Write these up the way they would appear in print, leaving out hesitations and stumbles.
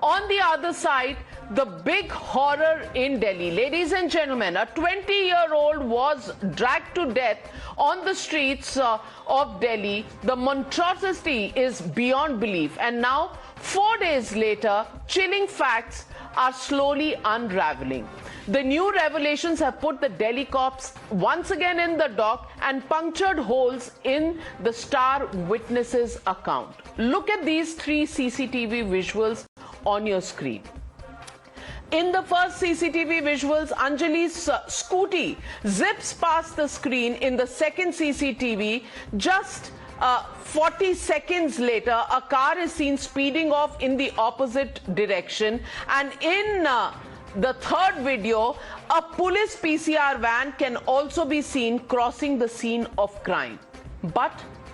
On the other side, the big horror in Delhi. Ladies and gentlemen, a 20-year-old was dragged to death on the streets of Delhi. The monstrosity is beyond belief. And now, 4 days later, chilling facts are slowly unraveling. The new revelations have put the Delhi cops once again in the dock and punctured holes in the star witnesses account. Look at these 3 CCTV visuals on your screen. In the first CCTV visuals, Anjali's scooty zips past the screen. In the second CCTV, just 40 seconds later, a car is seen speeding off in the opposite direction. And in the third video, a police PCR van can also be seen crossing the scene of crime. But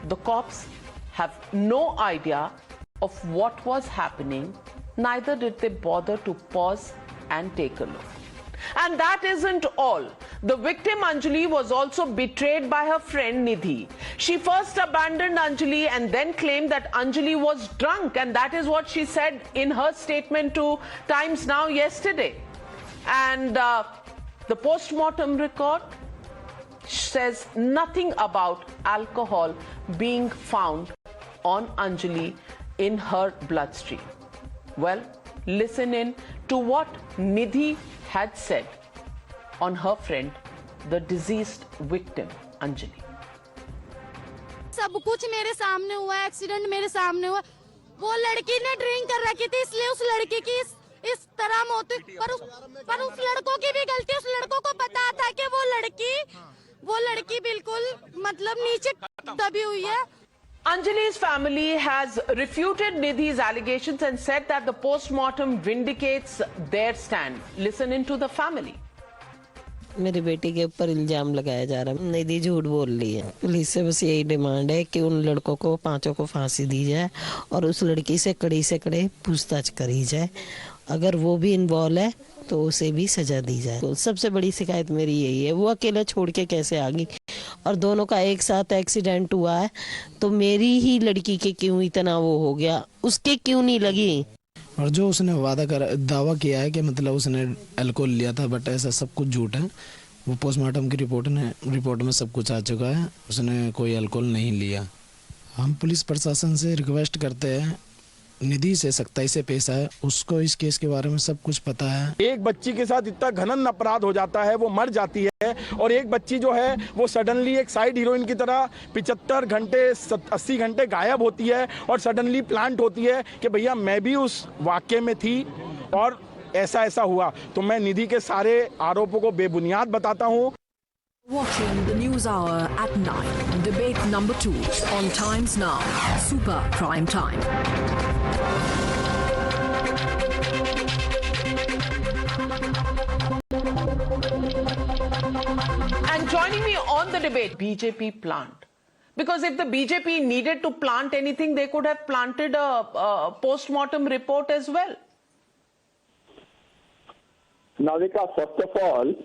the cops have no idea of what was happening. Neither did they bother to pause and take a look. And that isn't all. The victim Anjali was also betrayed by her friend Nidhi. She first abandoned Anjali and then claimed that Anjali was drunk, and that is what she said in her statement to Times Now yesterday. And the post-mortem record says nothing about alcohol being found on Anjali in her bloodstream. Well, listen in to what Nidhi had said on her friend, the deceased victim, Anjali. सब कुछ मेरे सामने हुआ, accident मेरे सामने हुआ। वो लड़की ने ड्रिंक कर रखी थी, इसलिए उस लड़की की इस तरह मौत हुई। पर उस लड़कों की भी गलती, उस लड़कों को पता था कि वो लड़की बिल्कुल मतलब नीचे दबी हुई है। Anjali's family has refuted Nidhi's allegations and said that the post-mortem vindicates their stand. Listen into the family. मेरी बेटी के ऊपर इल्जाम लगाया जा रहा है। निधि झूठ बोल रही है। पुलिस से बस यही डिमांड है कि उन लड़कों को 5 को फांसी दी जाए और उस लड़की से कड़ी पूछताछ करी जाए। अगर वो भी इन्वॉल्व है तो उसे भी सजा दी जाए। तो सबसे बड़ी शिकायत मेरी यही है, वो अकेला छोड़ के कैसे आ गई और दोनों का एक साथ एक्सीडेंट हुआ है, तो मेरी ही लड़की के क्यों इतना वो हो गया, उसके क्यों नहीं लगी। और जो उसने दावा किया है कि मतलब उसने अल्कोहल लिया था, बट ऐसा सब कुछ झूठ है। वो पोस्टमार्टम की रिपोर्ट में सब कुछ आ चुका है, उसने कोई अल्कोहल नहीं लिया। हम पुलिस प्रशासन से रिक्वेस्ट करते हैं, निधि से सख्ताई से पेश आए, उसको इस केस के बारे में सब कुछ पता है। एक बच्ची के साथ इतना घनन अपराध हो जाता है, वो मर जाती है, और एक बच्ची जो है वो सडनली एक साइड हीरोइन की तरह 75 घंटे 80 घंटे गायब होती है और सडनली प्लांट होती है कि भैया मैं भी उस वाक्य में थी और ऐसा हुआ। तो मैं निधि के सारे आरोपों को बेबुनियाद बताता हूँ। Watching the news hour at 9, debate number 2 on Times Now, Super Prime Time. And joining me on the debate, BJP plant. Because if the BJP needed to plant anything, they could have planted a post-mortem report as well. Navika, first of all,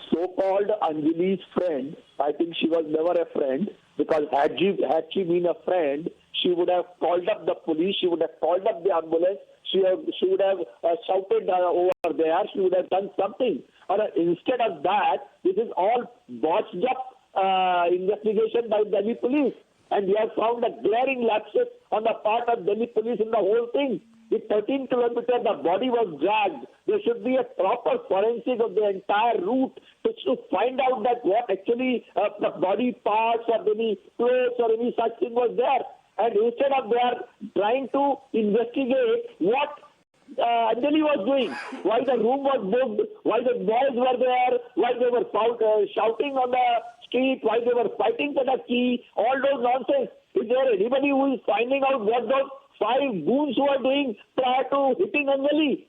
so-called Anjali's friend, I think she was never a friend, because had she been a friend, she would have called up the police, she would have called up the ambulance, she would have shouted over there, she would have done something. Or instead of that, this is all botched up investigation by Delhi police. And we have found a glaring lapses on the part of Delhi police in the whole thing. With 13 kilometers, the body was dragged. There should be a proper forensic of the entire route to find out that what actually the body parts or any clothes or any such thing was there. And instead of they are trying to investigate what Anjali was doing, why the room was booked, why the boys were there, why they were shouting on the street, why they were fighting for the key, all those nonsense. Is there anybody who is finding out what those 5 goons who are doing prior to hitting Anjali?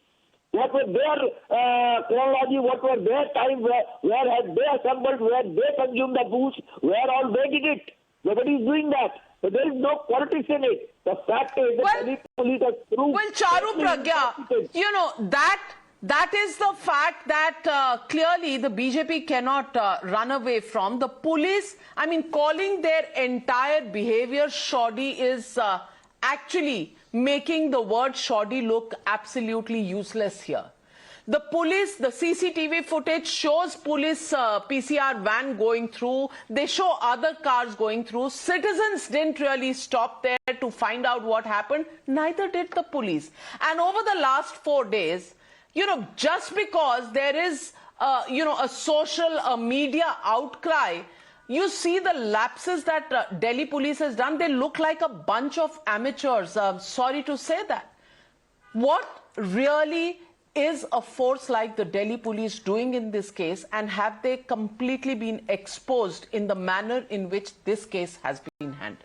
What were their chronology? What were their time? Where had they assembled? Where they consumed the booze? Where all they did it? Nobody is doing that. So there is no politics in it. The fact is that Delhi police has proved. Well, Charu Pragya, you know, that is the fact that clearly the BJP cannot run away from. The police, I mean, calling their entire behavior shoddy is actually making the word shoddy look absolutely useless here. The police, the CCTV footage shows police PCR van going through. They show other cars going through. Citizens didn't really stop there to find out what happened. Neither did the police. And over the last 4 days, just because there is, a social media outcry, you see the lapses that Delhi police has done. They look like a bunch of amateurs. Sorry to say that. What really is a force like the Delhi police doing in this case, and have they completely been exposed in the manner in which this case has been handled?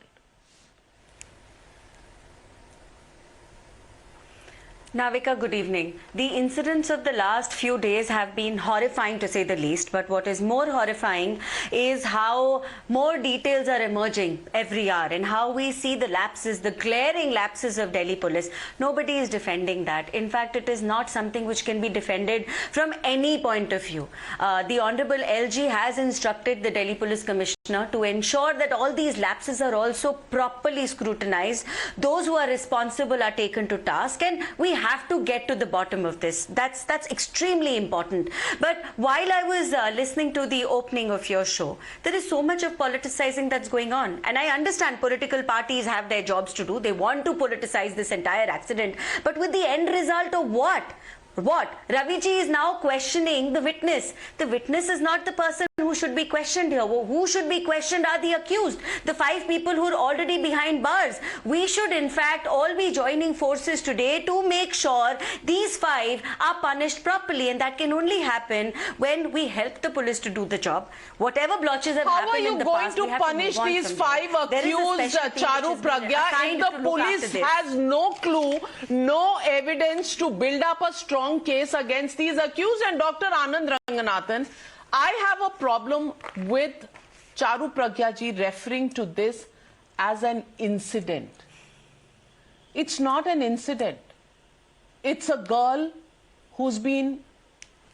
Navika, good evening. The incidents of the last few days have been horrifying to say the least, but what is more horrifying is how more details are emerging every hour and how we see the lapses, the glaring lapses of Delhi police. Nobody is defending that. In fact, it is not something which can be defended from any point of view. The Honorable LG has instructed the Delhi Police Commissioner to ensure that all these lapses are also properly scrutinized. Those who are responsible are taken to task, and we have to get to the bottom of this. That's extremely important. But while I was listening to the opening of your show, there is so much of politicizing that's going on. And I understand political parties have their jobs to do. They want to politicize this entire accident. But with the end result of what? Raviji is now questioning the witness. The witness is not the person who should be questioned here. Who should be questioned are the accused, the 5 people who are already behind bars. We should in fact all be joining forces today to make sure these 5 are punished properly, and that can only happen when we help the police to do the job. Whatever blotches have happened in the past, how are you going to punish these 5 accused, Charu Pragya, if the police has no clue, no evidence to build up a strong case against these accused? And Dr. Anand Ranganathan, I have a problem with Charu Pragya ji referring to this as an incident. It's not an incident. It's a girl who's been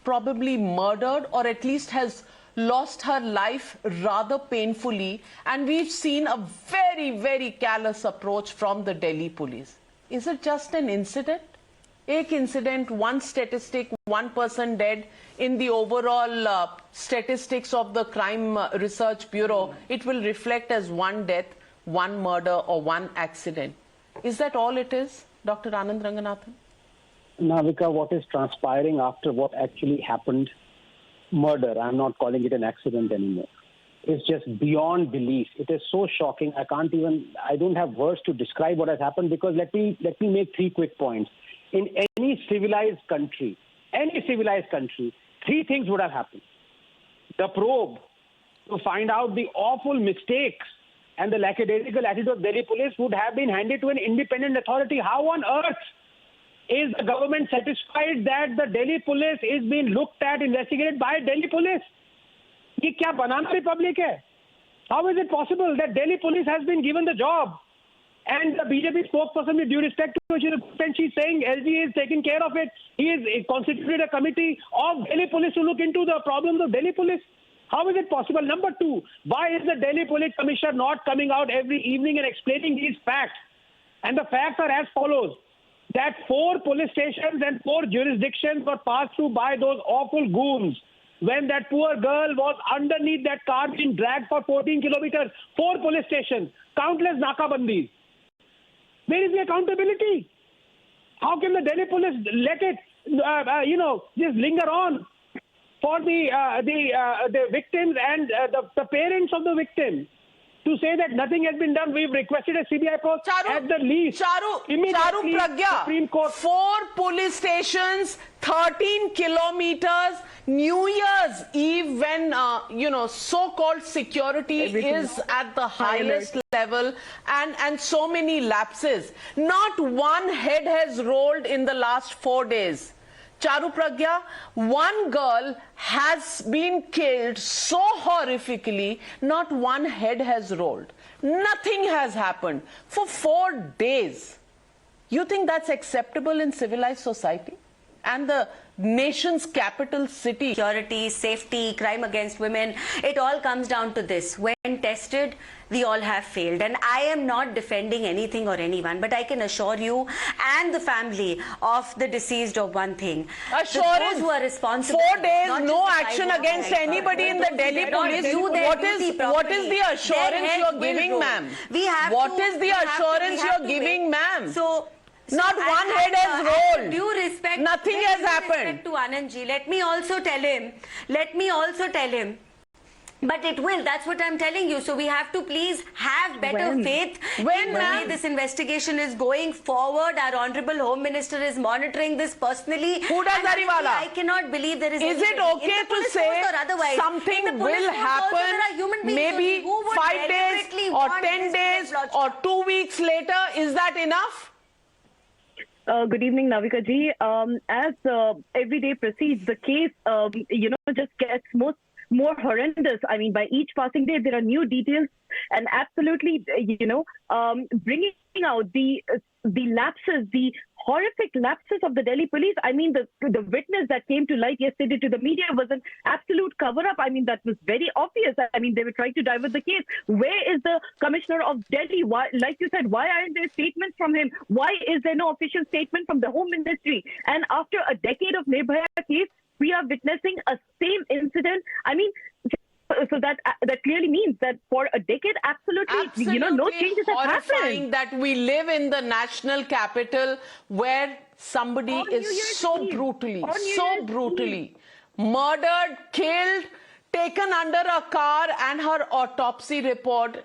probably murdered, or at least has lost her life rather painfully, and we've seen a very, very callous approach from the Delhi police. Is it just an incident? Ek incident, one statistic, 1 person dead in the overall statistics of the Crime Research Bureau, it will reflect as 1 death, 1 murder or 1 accident. Is that all it is, Dr. Anand Ranganathan? Navika, what is transpiring after what actually happened, murder, I'm not calling it an accident anymore. It's just beyond belief. It is so shocking. I don't have words to describe what has happened, because let me make 3 quick points. In any civilized country, 3 things would have happened. The probe to find out the awful mistakes and the lackadaisical attitude of Delhi police would have been handed to an independent authority. How on earth is the government satisfied that the Delhi police is being looked at, investigated by Delhi police? Ye kya banana republic hai? How is it possible that Delhi police has been given the job? And the BJP spokesperson, with due respect to her, she's saying LG is taking care of it. He has constituted a committee of Delhi police to look into the problems of Delhi police. How is it possible? Number 2, why is the Delhi Police Commissioner not coming out every evening and explaining these facts? And the facts are as follows: that 4 police stations and 4 jurisdictions were passed through by those awful goons when that poor girl was underneath that car being dragged for 14 kilometers. 4 police stations, countless nakabandis. Where is the accountability? How can the Delhi police let it, just linger on for the victims and the parents of the victim to say that nothing has been done? We've requested a CBI post at the least. Charu Pragya, Supreme Court. 4 police stations, 13 kilometers, New Year's Eve, when, so-called security is at the highest level, and so many lapses. Not 1 head has rolled in the last 4 days. Charu Pragya, 1 girl has been killed so horrifically, not 1 head has rolled. Nothing has happened for 4 days. You think that's acceptable in civilized society? and the nation's capital city. Security, safety, crime against women, it all comes down to this. When tested, we all have failed. And I am not defending anything or anyone, but I can assure you and the family of the deceased of one thing. Assurance, those who are responsible. 4 days, no action against anybody in the Delhi police. What is the assurance you're giving, ma'am? What is the assurance you're giving, ma'am? So, not one head has rolled. Due respect. Nothing has happened. Respect to Anandji. Let me also tell him. But it will. That's what I'm telling you. So we have to please have better faith in the way this investigation is going forward. Our Honorable Home Minister is monitoring this personally. Who does Ariwala? I cannot believe there is. Is it okay to say something will happen maybe 5 days or 10 days or 2 weeks later? Is that enough? Good evening, Navika ji. As every day proceeds, the case, just gets more horrendous. I mean, by each passing day, there are new details, and absolutely, bringing out the lapses, the horrific lapses of the Delhi police. I mean, the witness that came to light yesterday to the media was an absolute cover-up. I mean, that was very obvious. I mean, they were trying to divert the case. Where is the Commissioner of Delhi? Why, like you said, why aren't there statements from him? Why is there no official statement from the Home Ministry? And after a decade of Nirbhaya case, we are witnessing a same incident. I mean, so that clearly means that for a decade, absolutely no changes have happened. That we live in the national capital where somebody is so brutally murdered, killed, taken under a car, and her autopsy report.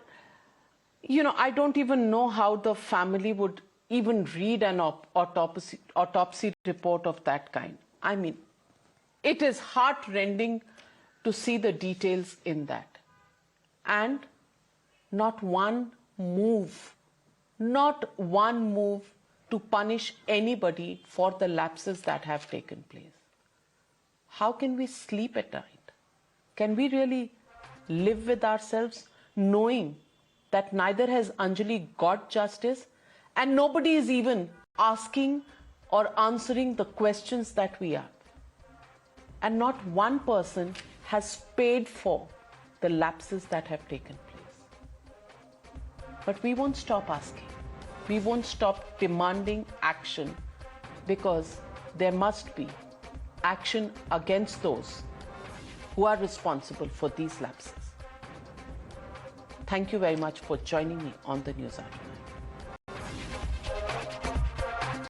I don't even know how the family would even read an autopsy report of that kind. I mean, it is heart-rending to see the details in that. And not one move to punish anybody for the lapses that have taken place. How can we sleep at night? Can we really live with ourselves knowing that neither has Anjali got justice and nobody is even asking or answering the questions that we have? And not one person has paid for the lapses that have taken place. But we won't stop asking. We won't stop demanding action, because there must be action against those who are responsible for these lapses. Thank you very much for joining me on the News Hour.